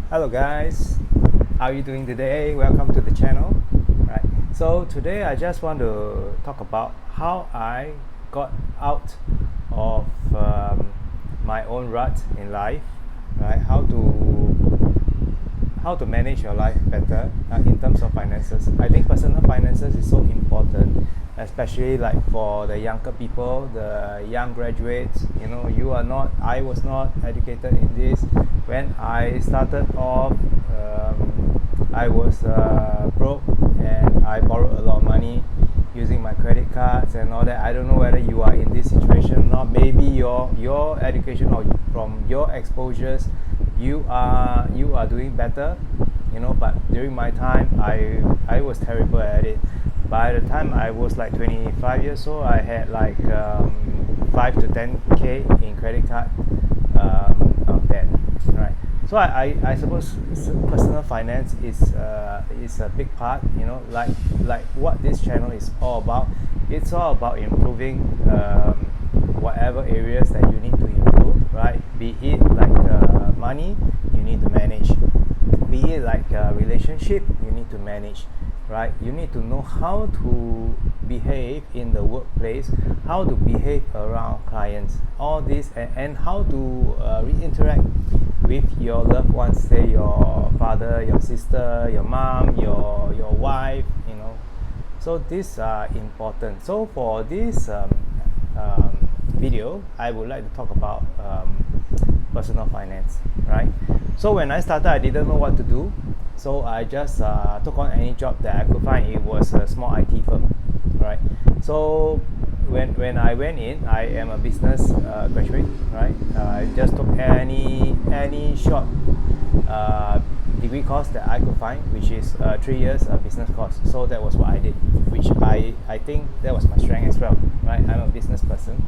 Hello guys, how are you doing today? Welcome to the channel. Right. So today I just want to talk about how I got out of my own rut in life. Right. How to manage your life better in terms of finances. I think personal finances is so important, especially like for the younger people, the young graduates. I was not educated in this. When I started off, I was broke and I borrowed a lot of money using my credit cards and all that. I don't know whether you are in this situation or not. Maybe your education or from your exposures, you are doing better, but during my time I was terrible at it. By the time I was like 25 years old, I had like 5 to 10k in credit card debt, right? So I suppose personal finance is a big part, like what this channel is all about. It's all about improving whatever areas that you need to improve, right? Be it like money, you need to manage. Be it like a relationship, you need to manage, right? You need to know how to behave in the workplace, how to behave around clients, all this, and how to interact with your loved ones, say your father, your sister, your mom, your wife, So these are important. So for this video, I would like to talk about personal finance, right? So when I started, I didn't know what to do. So I just took on any job that I could find. It was a small IT firm, right? So when I went in, I am a business graduate, right? I just took any short degree course that I could find, which is 3 years business course. So that was what I did, which I think that was my strength as well, right? I'm a business person,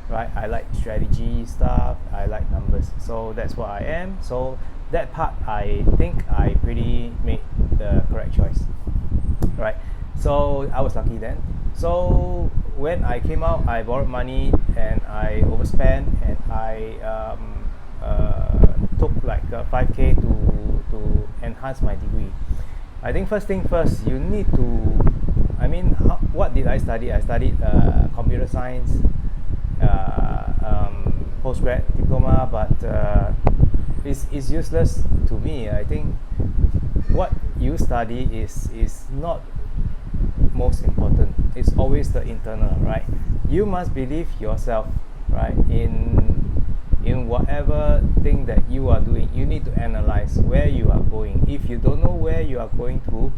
right? I like strategy stuff, I like numbers, so that's what I am. So that part, I think I pretty made the correct choice, right? So I was lucky then. So when I came out, I borrowed money and I overspent, and I took like 5k to enhance my degree. I think first thing first, you need to, what did I study? I studied computer science, postgrad diploma, but it's useless to me. I think what you study is not most important. It's always the internal, right? You must believe yourself, right? In whatever thing that you are doing, you need to analyze where you are going. If you don't know where you are going to,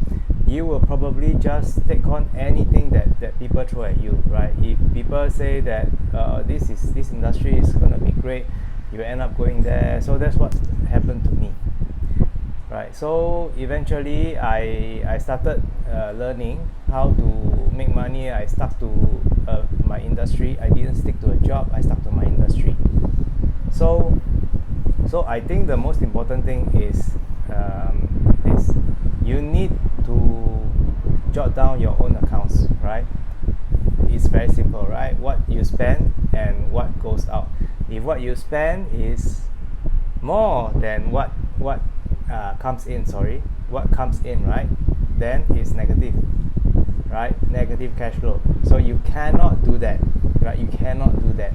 you will probably just take on anything that people throw at you, right? If people say that this industry is gonna be great, you end up going there. So that's what happened to me, right? So eventually I started learning how to make money. I stuck to my industry. I didn't stick to a job, I stuck to my industry. So I think the most important thing is this: you need to jot down your own accounts, right? It's very simple, right? What you spend and what goes out. If what you spend is more than what comes in, right? Then it's negative, right? Negative cash flow. So you cannot do that, right? You cannot do that,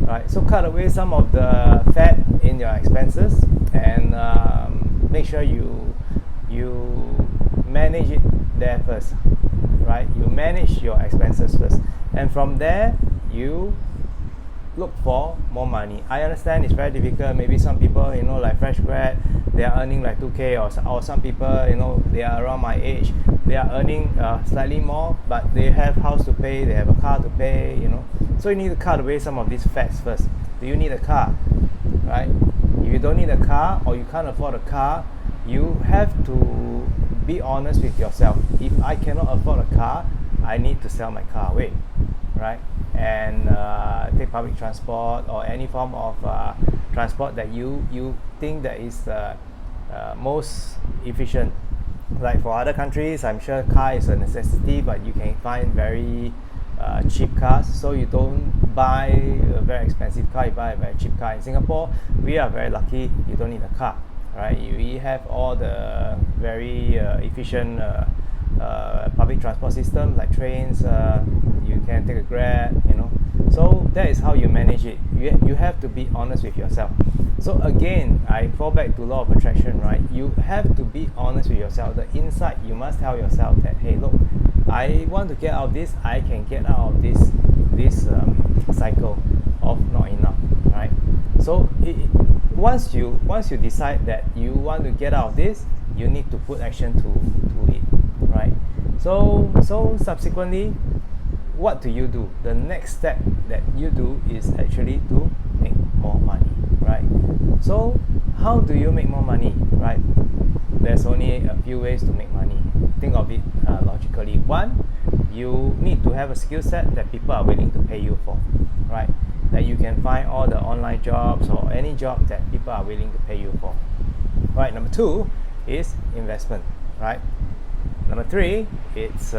right? So cut away some of the fat in your expenses, and make sure you manage it there first, right? You manage your expenses first, and from there you look for more money. I understand it's very difficult. Maybe some people, like fresh grad, they are earning like 2k, or some people, they are around my age, they are earning slightly more, but they have house to pay, they have a car to pay, So you need to cut away some of these fats first. Do you need a car, right? If you don't need a car, or you can't afford a car, you have to be honest with yourself. If I cannot afford a car, I need to sell my car away, right? And take public transport or any form of transport that you think that is most efficient. Like for other countries, I'm sure car is a necessity, but you can find very cheap cars. So you don't buy a very expensive car, you buy a very cheap car. In Singapore, we are very lucky, you don't need a car, right? We have all the very efficient public transport system like trains. You can take a Grab, you know. So that is how you manage it. You have to be honest with yourself. So again, I fall back to law of attraction, right? You have to be honest with yourself. The inside, you must tell yourself that, hey, look, I want to get out of this. I can get out of this cycle of not enough, right? So once you decide that you want to get out of this, you need to put action to it, right? So subsequently, what do you do? The next step that you do is actually to make more money, right? So how do you make more money, right? There's only a few ways to make money. Think of it logically. One, you need to have a skill set that people are willing to pay you for, right? That you can find all the online jobs or any job that people are willing to pay you for. Right, number two is investment, right? Number three, it's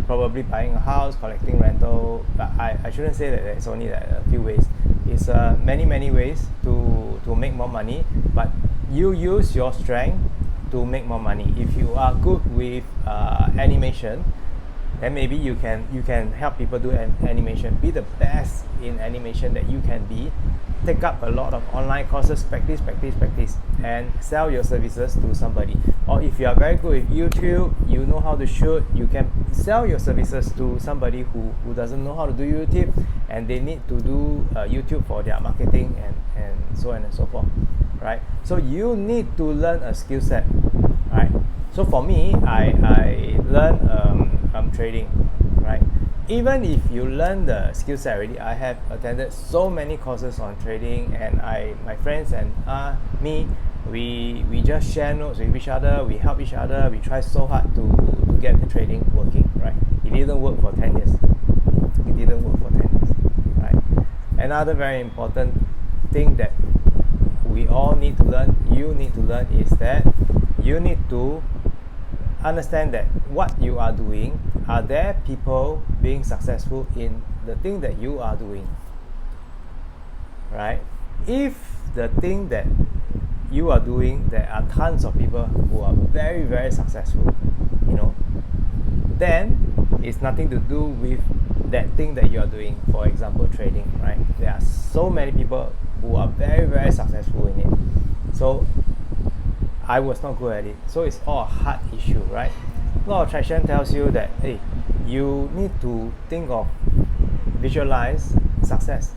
probably buying a house, collecting rental. But I shouldn't say that it's only a few ways. It's many ways to make more money, but you use your strength to make more money. If you are good with animation, then maybe you can help people do animation. Be the best in animation that you can be. Take up a lot of online courses, practice, and sell your services to somebody. Or if you are very good with YouTube, you know how to shoot, you can sell your services to somebody who doesn't know how to do YouTube, and they need to do YouTube for their marketing and so on and so forth, right? So you need to learn a skill set, right? So for me, I learned trading, right? Even if you learn the skill set already, I have attended so many courses on trading, and my friends and me, we just share notes with each other, we help each other, we try so hard to get the trading working, right? It didn't work for 10 years. It didn't work for 10 years, right? Another very important thing that we all need to learn, you need to learn, is that you need to understand that what you are doing, are there people being successful in the thing that you are doing, right? If the thing that you are doing, there are tons of people who are very successful, you know, then it's nothing to do with that thing that you are doing. For example, trading, right? There are so many people who are very successful in it. So I was not good at it. So it's all a heart issue, right? Law of attraction tells you that, hey, you need to think of, visualize success.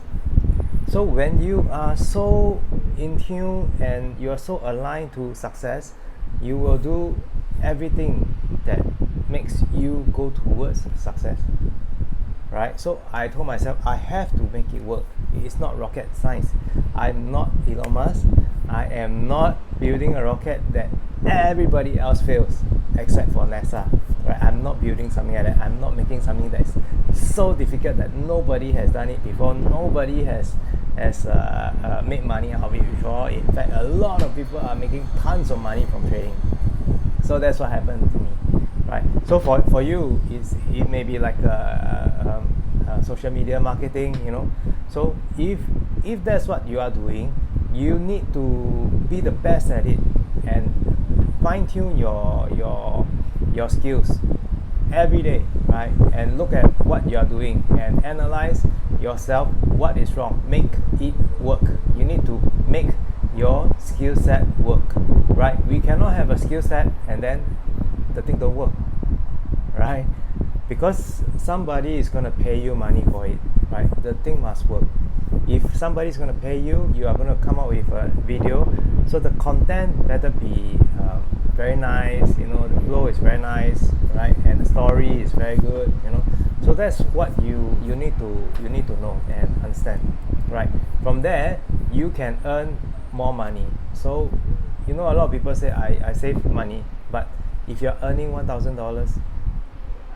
So when you are so in tune and you are so aligned to success, you will do everything that makes you go towards success, right? So I told myself I have to make it work. It's not rocket science. I'm not Elon Musk. I am not building a rocket that everybody else fails except for NASA, right? I'm not building something like that. I'm not making something that's so difficult that nobody has done it before. Nobody has made money out of it before. In fact, a lot of people are making tons of money from trading. So that's what happened to me, right? So for you, it may be like social media marketing, you know. So if that's what you are doing, you need to be the best at it and fine-tune your skills every day, right? And look at what you are doing and analyze yourself. What is wrong? Make it work. You need to make your skill set work, right? We cannot have a skill set and then the thing don't work, right? Because somebody is going to pay you money for it, right? The thing must work. If somebody is going to pay you, you are going to come up with a video, so the content better be very nice, you know, the flow is very nice, right? And the story is very good, you know. So that's what you need to know and understand, right? From there, you can earn more money. So, you know, a lot of people say I save money, but if you're earning $1,000,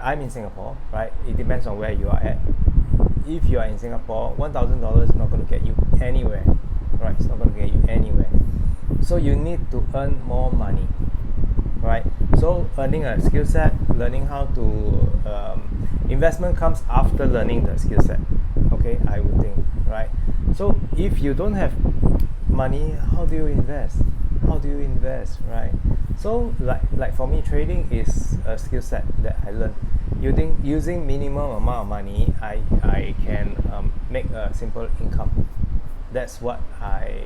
I'm in Singapore, right? It depends on where you are at. If you are in Singapore, $1,000 is not going to get you anywhere, right? It's not going to get you anywhere. So you need to earn more money, right? So earning a skill set, learning how to investment comes after learning the skill set. Okay, I would think, right? So if you don't have money, how do you invest, How do you invest, right? So like for me, trading is a skill set that I learned. Using minimum amount of money, I can make a simple income. That's what I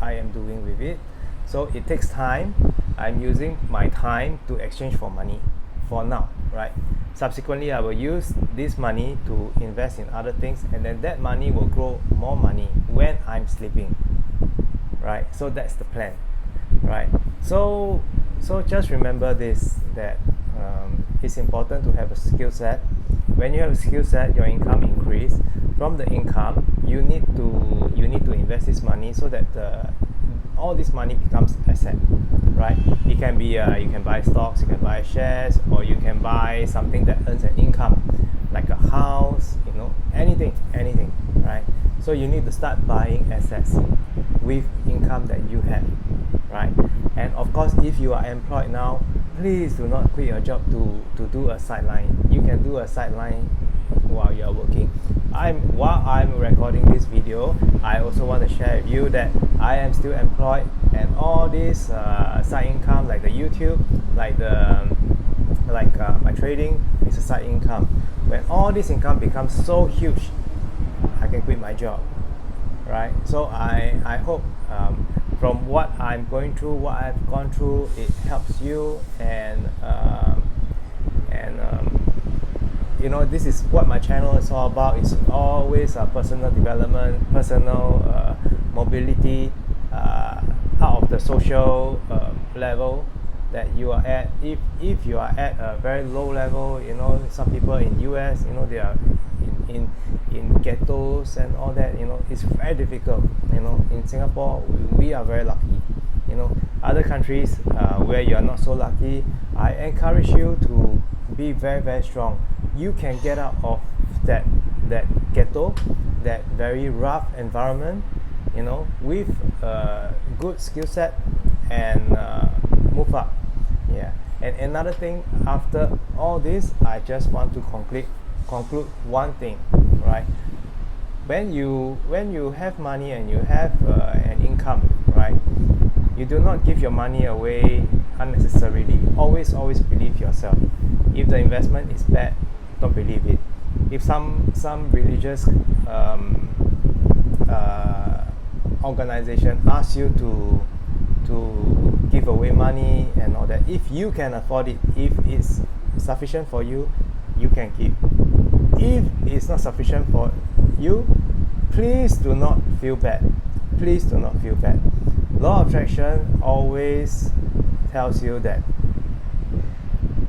am doing with it. So it takes time. I'm using my time to exchange for money for now, right? Subsequently, I will use this money to invest in other things, and then that money will grow more money when I'm sleeping, right? So that's the plan, right? So just remember this, that it's important to have a skill set. When you have a skill set, your income increase. From the income, you need to invest this money so that all this money becomes asset, right? It can be you can buy stocks, you can buy shares, or you can buy something that earns an income, like a house, anything, right? So you need to start buying assets with income that you have, right? And of course, if you are employed now, please do not quit your job to do a sideline. You can do a sideline while you are working. While I'm recording this video, I also want to share with you that I am still employed, and all this side income, like the YouTube, like my trading, is a side income. When all this income becomes so huge, I can quit my job, right? So I hope from what I'm going through, what I've gone through, it helps you, and this is what my channel is all about. It's always personal development, personal mobility, out of the social level that you are at. If you are at a very low level, some people in US, they are in ghettos and all that, it's very difficult. In Singapore, we are very lucky. Other countries where you are not so lucky, I encourage you to be very, very strong. You can get out of that ghetto, that very rough environment, with a good skill set, and move up. Yeah. And another thing, after all this, I just want to conclude one thing, right? When you have money and you have an income, right? You do not give your money away unnecessarily. Always believe yourself. If the investment is bad, don't believe it. If some religious organization asks you to give away money and all that, if you can afford it, if it's sufficient for you, you can give. If it's not sufficient for you, please do not feel bad. Please do not feel bad. Law of attraction always tells you that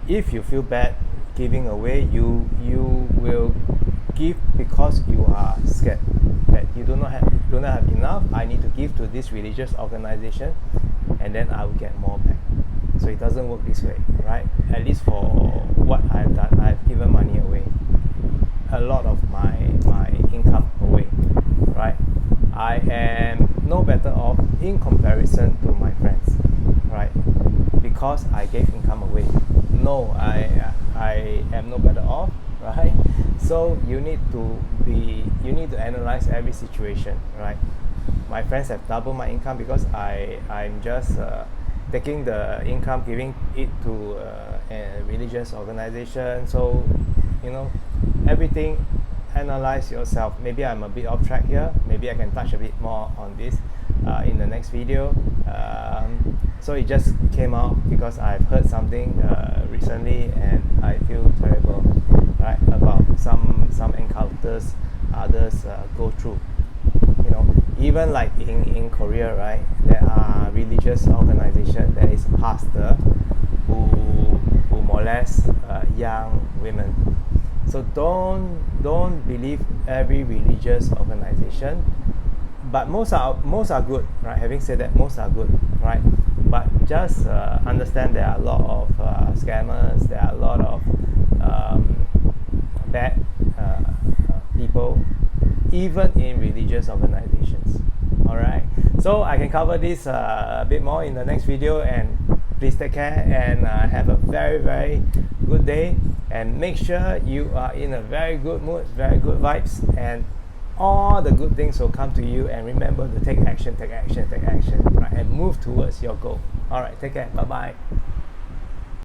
if you feel bad giving away, you will give because you are scared that you do not have enough. I need to give to this religious organization, and then I will get more back. So it doesn't work this way, right? At least for what I've done, I've given money away, a lot of my income away, right? I am no better off in comparison to my friends, right? Because I gave income away. No, I am no better off, right? So you need to analyze every situation, right? My friends have doubled my income because I'm just taking the income, giving it to a religious organization. So everything, analyze yourself. Maybe I'm a bit off track here. Maybe I can touch a bit more on this in the next video. So it just came out because I've heard something recently, and I feel terrible, right, about some encounters others go through. Even like in Korea, right, there are religious organizations. There is a pastor who molest young women. So don't believe every religious organization, but most are good, right? Having said that, most are good, right? But just understand there are a lot of scammers. There are a lot of bad people, even in religious organizations. All right. So I can cover this a bit more in the next video, and please take care and have a very, very good day, and make sure you are in a very good mood, very good vibes, and all the good things will come to you. And remember to take action, right, and move towards your goal. All right, take care. Bye bye.